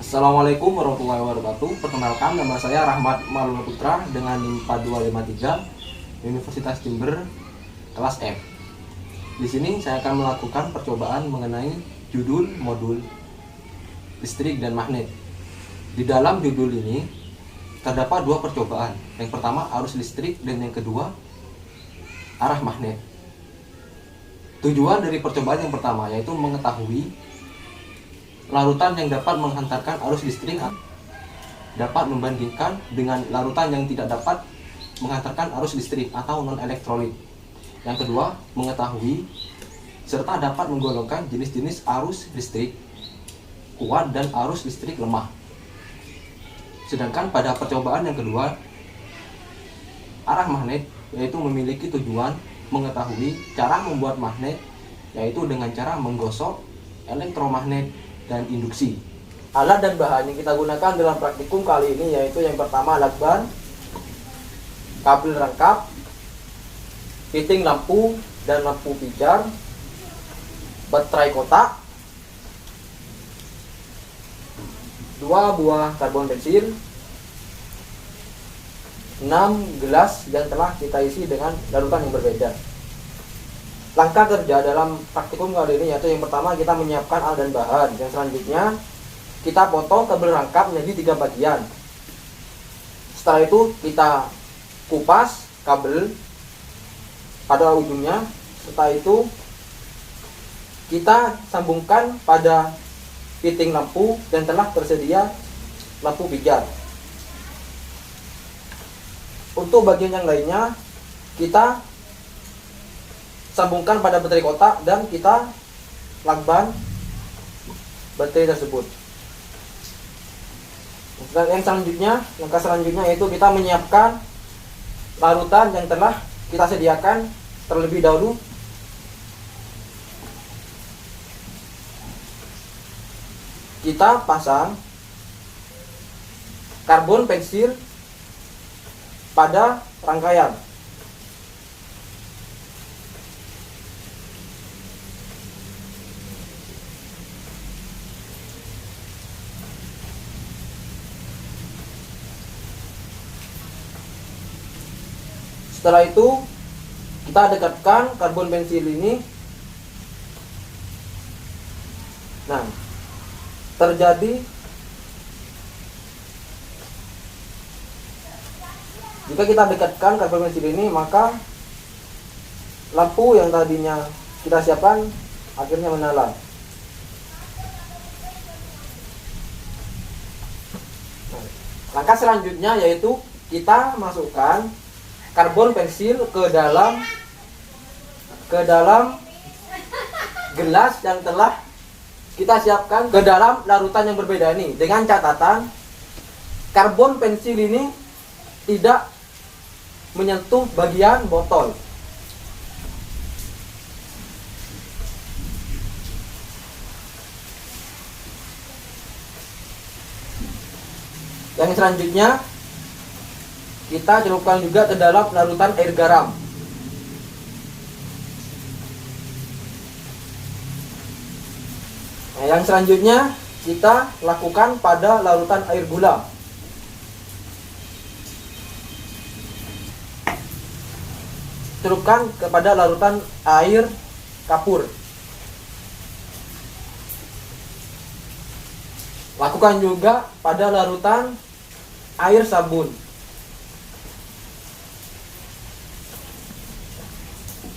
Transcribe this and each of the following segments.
Assalamualaikum warahmatullahi wabarakatuh. Perkenalkan, nama saya Rahmat Maulana Putra dengan NIM 4253 Universitas Jember kelas F. Di sini saya akan melakukan percobaan mengenai judul modul listrik dan magnet. Di dalam judul ini terdapat dua percobaan. Yang pertama arus listrik dan yang kedua arah magnet. Tujuan dari percobaan yang pertama yaitu mengetahui larutan yang dapat menghantarkan arus listrik dapat membandingkan dengan larutan yang tidak dapat menghantarkan arus listrik atau non-elektrolit. Yang kedua, mengetahui serta dapat menggolongkan jenis-jenis arus listrik kuat dan arus listrik lemah. Sedangkan pada percobaan yang kedua, arah magnet yaitu memiliki tujuan mengetahui cara membuat magnet, yaitu dengan cara menggosok elektromagnet dan induksi. Alat dan bahan yang kita gunakan dalam praktikum kali ini yaitu yang pertama lakban, kabel rangkap, fitting lampu dan lampu pijar, baterai kotak, 2 buah karbon pensil, 6 gelas yang telah kita isi dengan larutan yang berbeda. Langkah kerja dalam praktikum kali ini yaitu yang pertama kita menyiapkan alat dan bahan. Yang selanjutnya kita potong kabel rangkap menjadi 3 bagian. Setelah itu kita kupas kabel pada ujungnya. Setelah itu kita sambungkan pada fitting lampu dan telah tersedia lampu pijar. Untuk bagian yang lainnya kita sambungkan pada baterai kotak dan kita lakban baterai tersebut. Yang selanjutnya, langkah selanjutnya yaitu kita menyiapkan larutan yang telah kita sediakan terlebih dahulu. Kita pasang karbon pensil pada rangkaian. Setelah itu kita dekatkan karbon pensil ini. Nah, terjadi jika kita dekatkan karbon pensil ini, maka lampu yang tadinya kita siapkan akhirnya menyala. Nah, langkah selanjutnya yaitu kita masukkan karbon pensil ke dalam gelas yang telah kita siapkan ke dalam larutan yang berbeda ini, dengan catatan karbon pensil ini tidak menyentuh bagian botol. Yang selanjutnya kita celupkan juga ke dalam larutan air garam. Nah, yang selanjutnya kita lakukan pada larutan air gula. Celupkan kepada larutan air kapur. Lakukan juga pada larutan air sabun.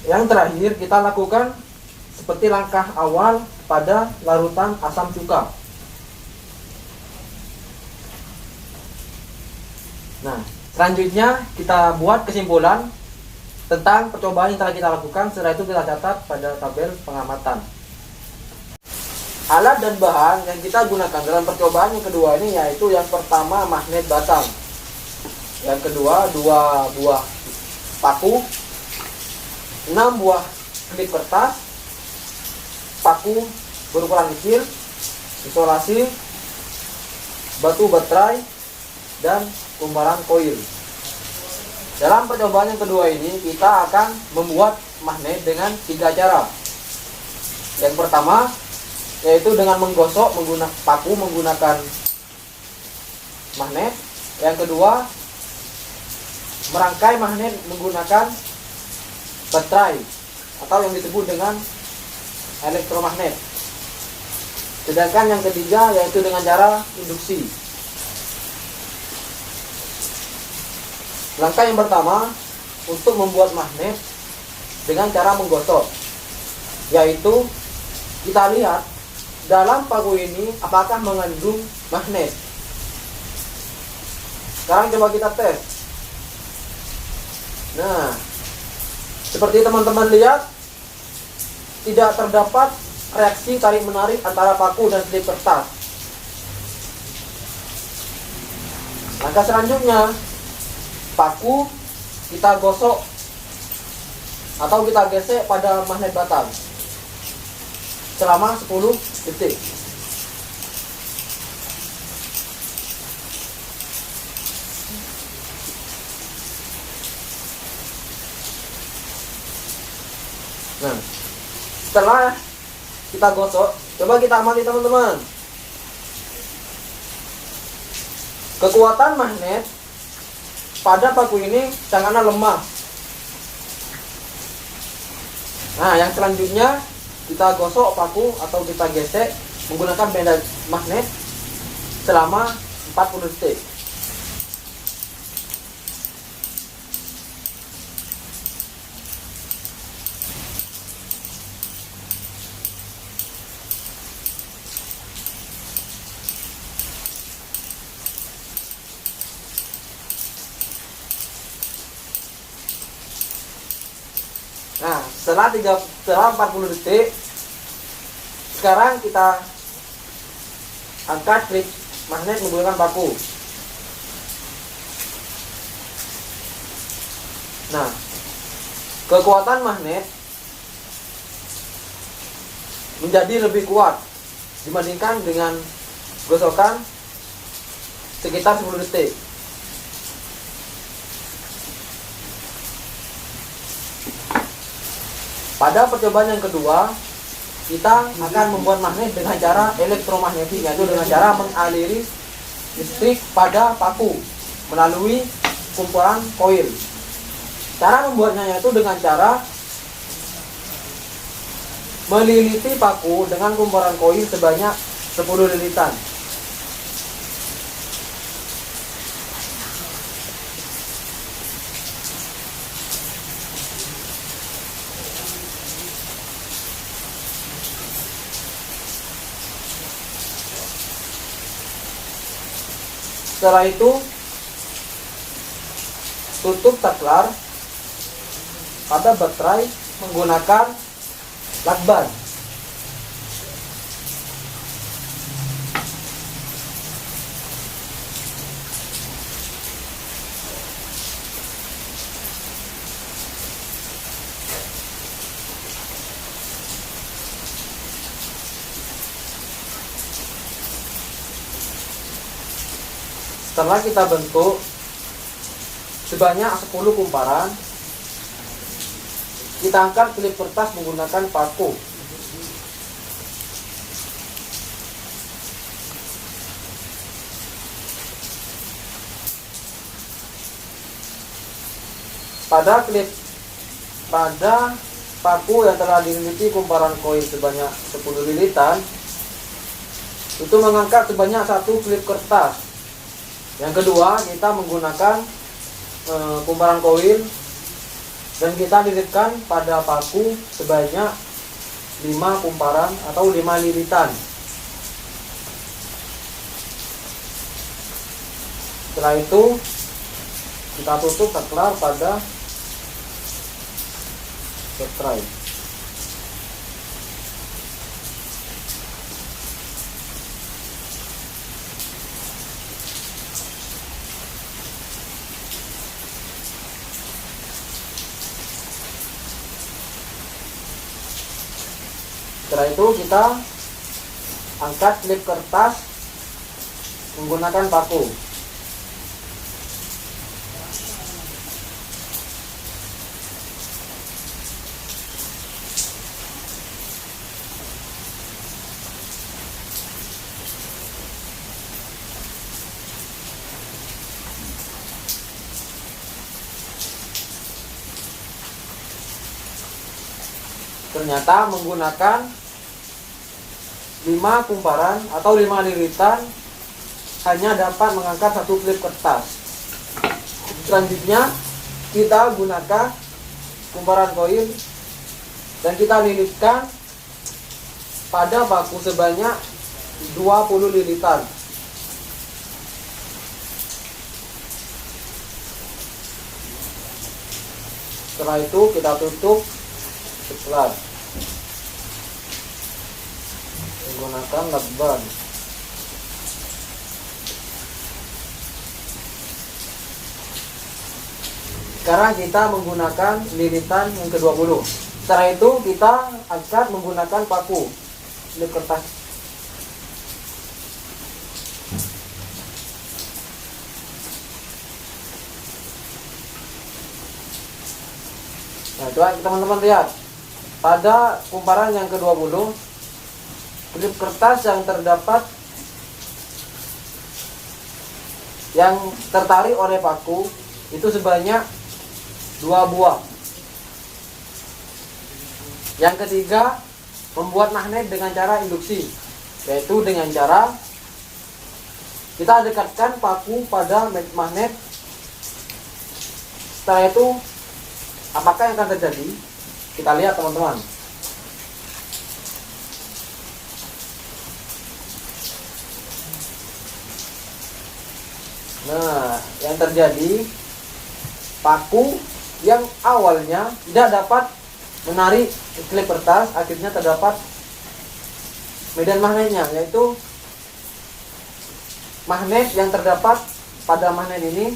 Yang terakhir kita lakukan seperti langkah awal pada larutan asam cuka. Nah, selanjutnya kita buat kesimpulan tentang percobaan yang telah kita lakukan. Setelah itu kita catat pada tabel pengamatan. Alat dan bahan yang kita gunakan dalam percobaan yang kedua ini yaitu yang pertama magnet batang, yang kedua 2 buah paku, 6 buah klip kertas, paku berukuran kecil, isolasi, batu baterai, dan kumparan koil. Dalam percobaan yang kedua ini kita akan membuat magnet dengan 3 cara. Yang pertama yaitu dengan menggosok paku menggunakan magnet. Yang kedua, merangkai magnet menggunakan baterai atau yang disebut dengan elektromagnet. Sedangkan yang ketiga yaitu dengan cara induksi. Langkah yang pertama untuk membuat magnet dengan cara menggosok, yaitu kita lihat dalam paku ini apakah mengandung magnet. Sekarang coba kita tes. Nah, seperti teman-teman lihat, tidak terdapat reaksi tarik-menarik antara paku dan slip kertas. Langkah selanjutnya, paku kita gosok atau kita gesek pada magnet batang selama 10 detik. Nah, setelah kita gosok, coba kita amati teman-teman. Kekuatan magnet pada paku ini sangatlah lemah. Nah, yang selanjutnya kita gosok paku atau kita gesek menggunakan benda magnet selama 40 detik. Nah, setelah 40 detik, sekarang kita angkat klip magnet menggunakan paku. Nah, kekuatan magnet menjadi lebih kuat dibandingkan dengan gosokan sekitar 10 detik. Pada percobaan yang kedua, kita akan membuat magnet dengan cara elektromagnetik, yaitu dengan cara mengaliri listrik pada paku melalui kumpulan koil. Cara membuatnya yaitu dengan cara meliliti paku dengan kumpulan koil sebanyak 10 lilitan. Setelah itu tutup saklar pada baterai menggunakan lakban. Setelah kita bentuk sebanyak 10 kumparan, kita angkat klip kertas menggunakan paku. Pada paku yang telah dililiti kumparan koin sebanyak 10 lilitan, itu mengangkat sebanyak 1 klip kertas. Yang kedua, kita menggunakan kumparan koil dan kita lilitkan pada paku sebanyak 5 kumparan atau 5 lilitan. Setelah itu kita tutup saklar pada baterai. Setelah itu kita angkat klip kertas menggunakan paku. Ternyata menggunakan 5 kumparan atau 5 lilitan hanya dapat mengangkat 1 klip kertas. Selanjutnya kita gunakan kumparan koin dan kita lilitkan pada paku sebanyak 20 lilitan. Setelah itu kita tutup setelah menggunakan lakban. Sekarang kita menggunakan lilitan yang ke-20. Setelah itu kita angkat menggunakan paku klip kertas. Nah, coba teman-teman lihat. Pada kumparan yang ke-20, klip kertas yang terdapat yang tertarik oleh paku itu sebanyak 2 buah. Yang ketiga, membuat magnet dengan cara induksi, yaitu dengan cara kita dekatkan paku pada magnet. Setelah itu apakah yang akan terjadi? Kita lihat teman-teman. Nah, yang terjadi, paku yang awalnya tidak dapat menarik klip kertas akhirnya terdapat medan magnetnya, yaitu magnet yang terdapat pada magnet ini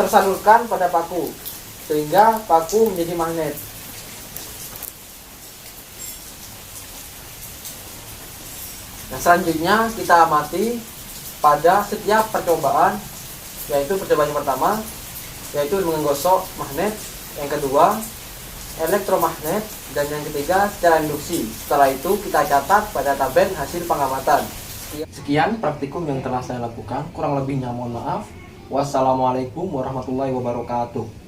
tersalurkan pada paku sehingga paku menjadi magnet. Nah, selanjutnya kita amati pada setiap percobaan, yaitu percobaan yang pertama yaitu menggosok magnet, yang kedua elektromagnet, dan yang ketiga secara induksi. Setelah itu kita catat pada tabel hasil pengamatan. Sekian praktikum yang telah saya lakukan, kurang lebihnya mohon maaf. Wassalamualaikum warahmatullahi wabarakatuh.